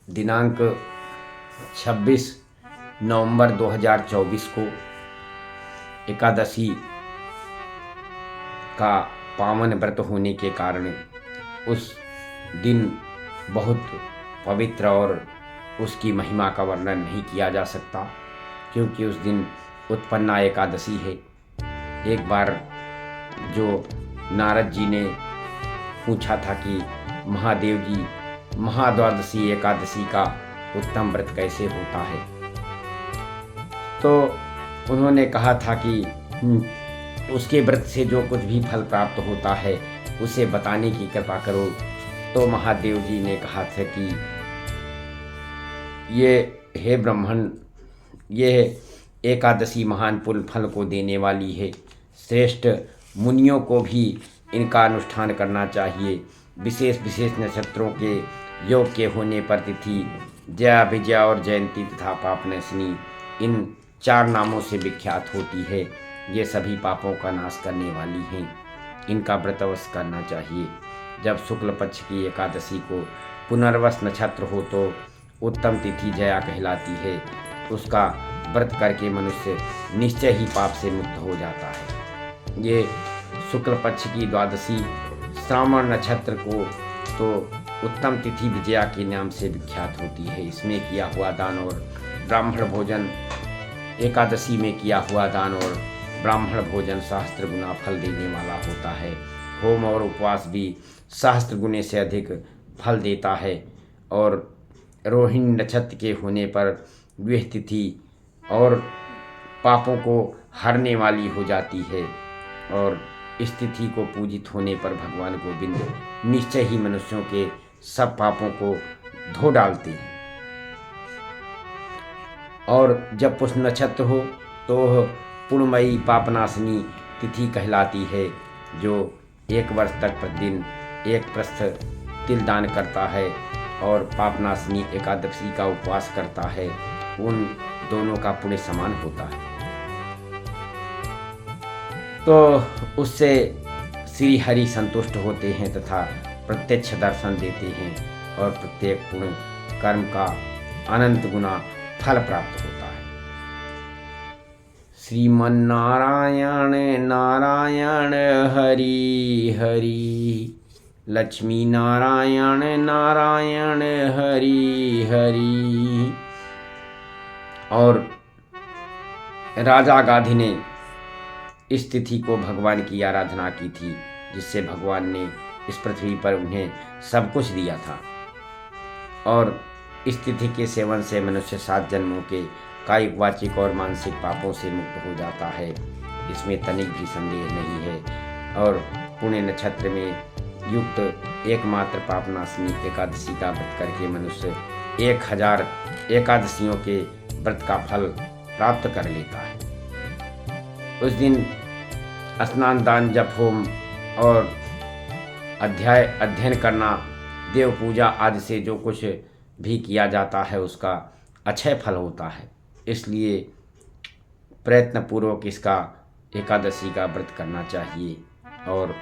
दिनांक 26 नवंबर 2024 को एकादशी का पावन व्रत होने के कारण उस दिन बहुत पवित्र और उसकी महिमा का वर्णन नहीं किया जा सकता, क्योंकि उस दिन उत्पन्ना एकादशी है। एक बार जो नारद जी ने पूछा था कि महादेव जी, महाद्वादशी एकादशी का उत्तम व्रत कैसे होता है, तो उन्होंने कहा था कि उसके व्रत से जो कुछ भी फल प्राप्त होता है उसे बताने की कृपा करो। तो महादेव जी ने कहा था कि ये हे ब्राह्मण, ये एकादशी महान पुण्य फल को देने वाली है। श्रेष्ठ मुनियों को भी इनका अनुष्ठान करना चाहिए। विशेष विशेष नक्षत्रों के योग के होने पर तिथि जया, विजया और जयंती तथा पापनाशिनी इन 4 नामों से विख्यात होती है। ये सभी पापों का नाश करने वाली हैं। इनका व्रत अवश्य करना चाहिए। जब शुक्ल पक्ष की एकादशी को पुनर्वस नक्षत्र हो तो उत्तम तिथि जया कहलाती है। उसका व्रत करके मनुष्य निश्चय ही पाप से मुक्त हो जाता है। ये शुक्ल पक्ष की द्वादशी श्रावण नक्षत्र को तो उत्तम तिथि विजया के नाम से विख्यात होती है। इसमें किया हुआ दान और ब्राह्मण भोजन, एकादशी में किया हुआ दान और ब्राह्मण भोजन सहस्त्र गुना फल देने वाला होता है। होम और उपवास भी सहस्त्र गुने से अधिक फल देता है। और रोहिणी नक्षत्र के होने पर वह तिथि और पापों को हरने वाली हो जाती है। और इस तिथि को पूजित होने पर भगवान गोविंद निश्चय ही मनुष्यों के सब पापों को धो डालते हैं। और जब पुष्य नक्षत्र हो तो पूर्णमयी पापनाशिनी तिथि कहलाती है। जो 1 वर्ष तक प्रतिदिन 1 प्रस्थ तिल दान करता है और पापनाशिनी एकादशी का उपवास करता है, उन दोनों का पुण्य समान होता है। तो उससे श्री हरि संतुष्ट होते हैं तथा प्रत्यक्ष दर्शन देते हैं और प्रत्येक पुण्य कर्म का अनंत गुना फल प्राप्त होता है। श्रीमन्नारायण नारायण हरि हरि, लक्ष्मी नारायण नारायण हरि हरि। और राजा गाधी ने इस तिथि को भगवान की आराधना की थी, जिससे भगवान ने इस पृथ्वी पर उन्हें सब कुछ दिया था। और इस तिथि के सेवन से मनुष्य 7 जन्मों के कायिक, वाचिक और मानसिक पापों से मुक्त हो जाता है। इसमें तनिक भी संदेह नहीं है। और पुण्य नक्षत्र में युक्त एकमात्र पापनाशिनी एकादशी का व्रत करके मनुष्य 1000 एकादशियों के व्रत का फल प्राप्त कर लेता है। उस दिन स्नान, दान, जप, होम और अध्ययन करना, देव पूजा आदि से जो कुछ भी किया जाता है उसका अक्षय फल होता है। इसलिए प्रयत्नपूर्वक इसका एकादशी का व्रत करना चाहिए। और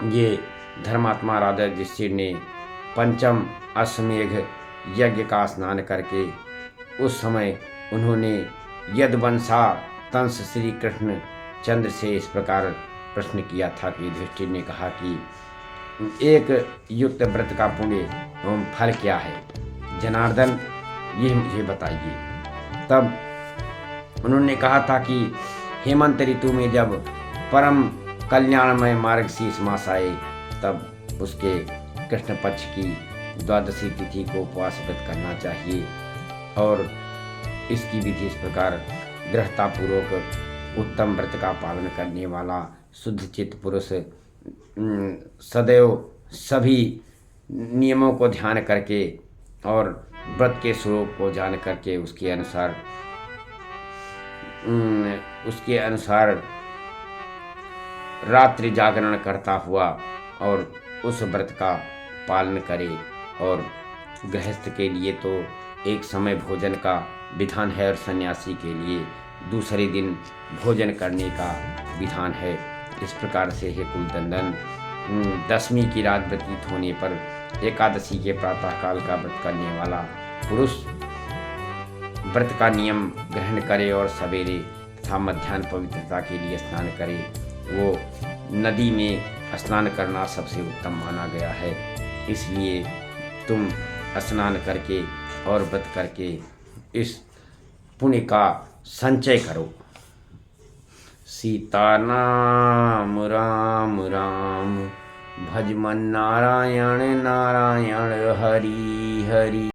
ये धर्मात्मा राजा युधिष्ठिर ने पंचम अश्वमेघ यज्ञ का स्नान करके उस समय उन्होंने यदुवंशा तंस श्री कृष्ण चंद्र से इस प्रकार प्रश्न किया था कि युधिष्ठिर ने कहा कि एक युक्त व्रत का पुण्य एवं फल क्या है, जनार्दन ये मुझे बताइए। तब उन्होंने कहा था कि हेमंत ऋतु में जब परम कल्याणमय मार्गशीर्ष मास आए तब उसके कृष्ण पक्ष की द्वादशी तिथि को उपवास व्रत करना चाहिए। और इसकी विधि इस प्रकार, दृढ़तापूर्वक उत्तम व्रत का पालन करने वाला शुद्ध चित्त पुरुष सदैव सभी नियमों को ध्यान करके और व्रत के स्वरूप को जान करके उसके अनुसार रात्रि जागरण करता हुआ और उस व्रत का पालन करे। और गृहस्थ के लिए तो एक समय भोजन का विधान है और सन्यासी के लिए दूसरे दिन भोजन करने का विधान है। इस प्रकार से हे कुलदंदन, दशमी की रात व्यतीत होने पर एकादशी के प्रातःकाल का व्रत करने वाला पुरुष व्रत का नियम ग्रहण करे और सवेरे तथा मध्याह्न पवित्रता के लिए स्नान करे। वो नदी में स्नान करना सबसे उत्तम माना गया है। इसलिए तुम स्नान करके और व्रत करके इस पुण्य का संचय करो। सीता नाम राम राम, भज मन नारायण नारायण, हरि हरि।